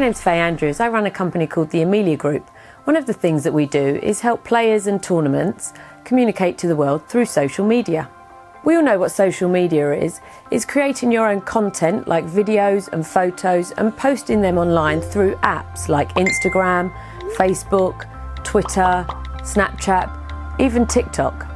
name's Faye Andrews. I run a company called the Amelia Group. One of the things that we do is help players and tournaments communicate to the world through social media. We all know what social media is. It's creating your own content like videos and photos and posting them online through apps like Instagram, Facebook, Twitter, Snapchat, even TikTok.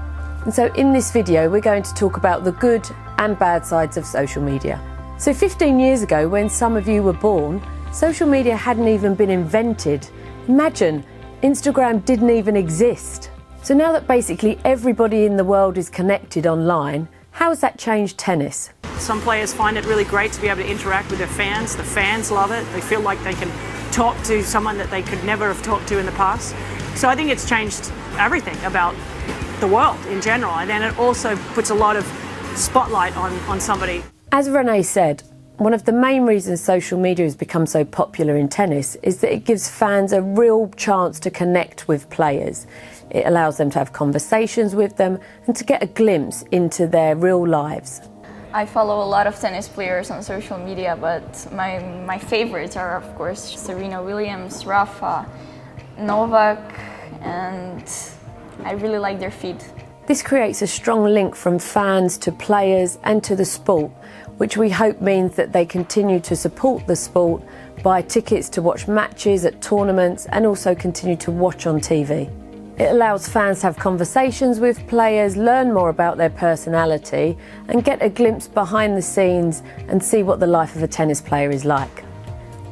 And so in this video, we're going to talk about the good and bad sides of social media. So 15 years ago, when some of you were born, social media hadn't even been invented. Imagine, Instagram didn't even exist. So now that basically everybody in the world is connected online, how has that changed tennis? Some players find it really great to be able to interact with their fans. The fans love it. They feel like they can talk to someone that they could never have talked to in the past. So I think it's changed everything about the world in general. And then it also puts a lot of spotlight on somebody. As Renee said, one of the main reasons social media has become so popular in tennis is that it gives fans a real chance to connect with players. It allows them to have conversations with them and to get a glimpse into their real lives. I follow a lot of tennis players on social media, but my favorites are, of course, Serena Williams, Rafa, Novak, and I really like their feed. This creates a strong link from fans to players and to the sport, which we hope means that they continue to support the sport, buy tickets to watch matches at tournaments and also continue to watch on TV. It allows fans to have conversations with players, learn more about their personality and get a glimpse behind the scenes and see what the life of a tennis player is like.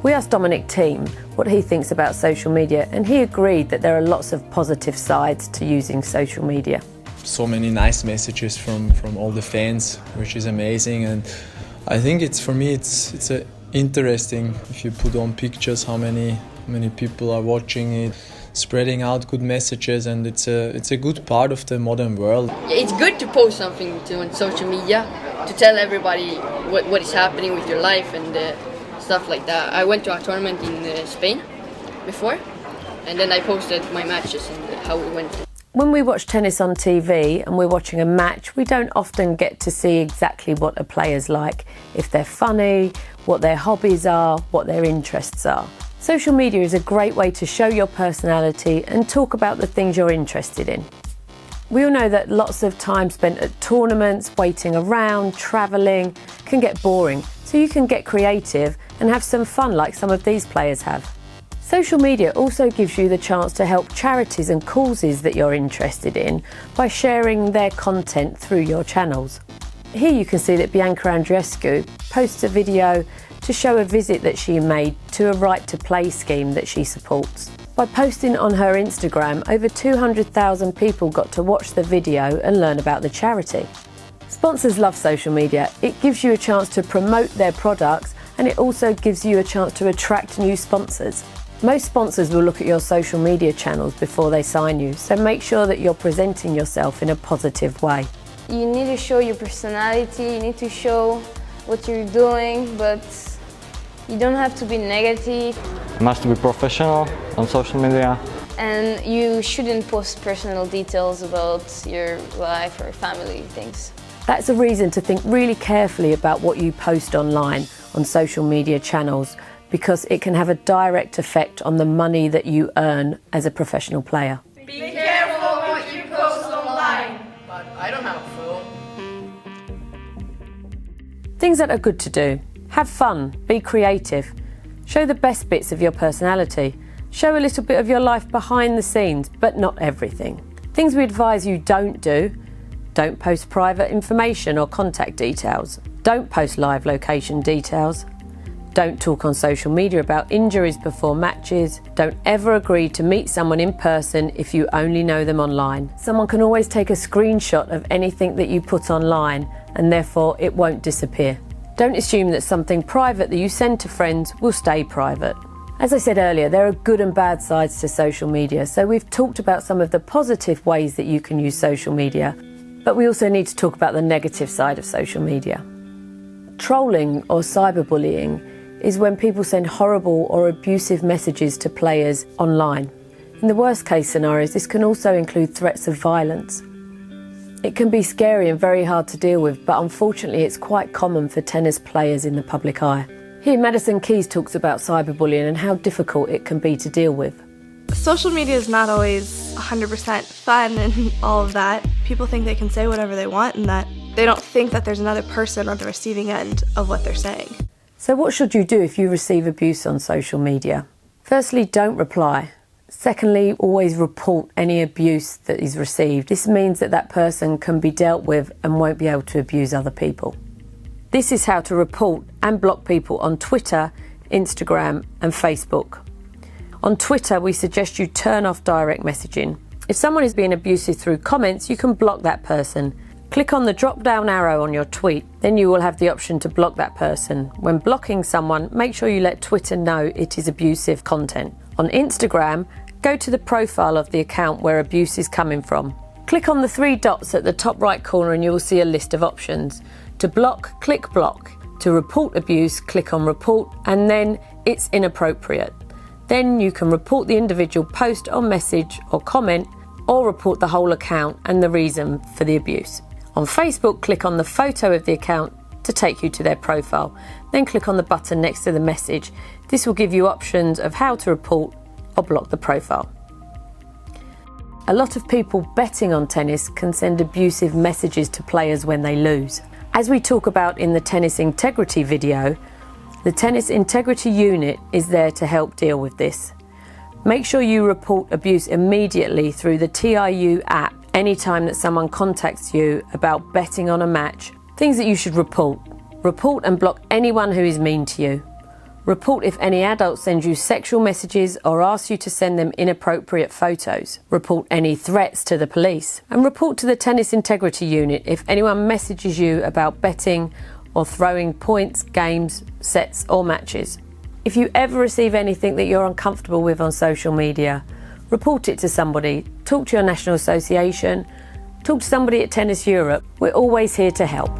We asked Dominic Thiem what he thinks about social media, and he agreed that there are lots of positive sides to using social media. So many nice messages from all the fans, which is amazing, and I think for me it's interesting if you put on pictures how many people are watching it, spreading out good messages, and it's a good part of the modern world. It's good to post something on social media to tell everybody what is happening with your life and stuff like that. I went to a tournament in Spain before, and then I posted my matches and how it went. When we watch tennis on TV and we're watching a match, we don't often get to see exactly what a player's like, if they're funny, what their hobbies are, what their interests are. Social media is a great way to show your personality and talk about the things you're interested in. We all know that lots of time spent at tournaments, waiting around, travelling, can get boring, so you can get creative and have some fun like some of these players have. Social media also gives you the chance to help charities and causes that you're interested in by sharing their content through your channels. Here you can see that Bianca Andreescu posts a video to show a visit that she made to a right to play scheme that she supports. By posting on her Instagram, over 200,000 people got to watch the video and learn about the charity. Sponsors love social media. It gives you a chance to promote their products, and it also gives you a chance to attract new sponsors. Most sponsors will look at your social media channels before they sign you, so make sure that you're presenting yourself in a positive way. You need to show your personality, you need to show what you're doing, but you don't have to be negative. You must be professional on social media. And you shouldn't post personal details about your life or family things. That's a reason to think really carefully about what you post online on social media channels, because it can have a direct effect on the money that you earn as a professional player. Be careful what you post online. But I don't have a phone. Things that are good to do. Have fun, be creative. Show the best bits of your personality. Show a little bit of your life behind the scenes, but not everything. Things we advise you don't do. Don't post private information or contact details. Don't post live location details. Don't talk on social media about injuries before matches. Don't ever agree to meet someone in person if you only know them online. Someone can always take a screenshot of anything that you put online, and therefore it won't disappear. Don't assume that something private that you send to friends will stay private. As I said earlier, there are good and bad sides to social media, so we've talked about some of the positive ways that you can use social media, but we also need to talk about the negative side of social media. Trolling or cyberbullying is when people send horrible or abusive messages to players online. In the worst case scenarios, this can also include threats of violence. It can be scary and very hard to deal with, but unfortunately it's quite common for tennis players in the public eye. Here, Madison Keys talks about cyberbullying and how difficult it can be to deal with. Social media is not always 100% fun and all of that. People think they can say whatever they want and that they don't think that there's another person on the receiving end of what they're saying. So what should you do if you receive abuse on social media? Firstly, don't reply. Secondly, always report any abuse that is received. This means that that person can be dealt with and won't be able to abuse other people. This is how to report and block people on Twitter, Instagram and Facebook. On Twitter, we suggest you turn off direct messaging. If someone is being abusive through comments, you can block that person. Click on the drop-down arrow on your tweet, then you will have the option to block that person. When blocking someone, make sure you let Twitter know it is abusive content. On Instagram, go to the profile of the account where abuse is coming from. Click on the 3 dots at the top right corner and you will see a list of options. To block, click block. To report abuse, click on report and then it's inappropriate. Then you can report the individual post or message or comment or report the whole account and the reason for the abuse. On Facebook, click on the photo of the account to take you to their profile. Then click on the button next to the message. This will give you options of how to report or block the profile. A lot of people betting on tennis can send abusive messages to players when they lose. As we talk about in the tennis integrity video, the tennis integrity unit is there to help deal with this. Make sure you report abuse immediately through the TIU app anytime that someone contacts you about betting on a match. Things that you should report. Report and block anyone who is mean to you. Report if any adult sends you sexual messages or asks you to send them inappropriate photos. Report any threats to the police. And report to the tennis integrity unit if anyone messages you about betting or throwing points, games, sets or matches. If you ever receive anything that you're uncomfortable with on social media, report it to somebody. Talk to your national association, talk to somebody at Tennis Europe. We're always here to help.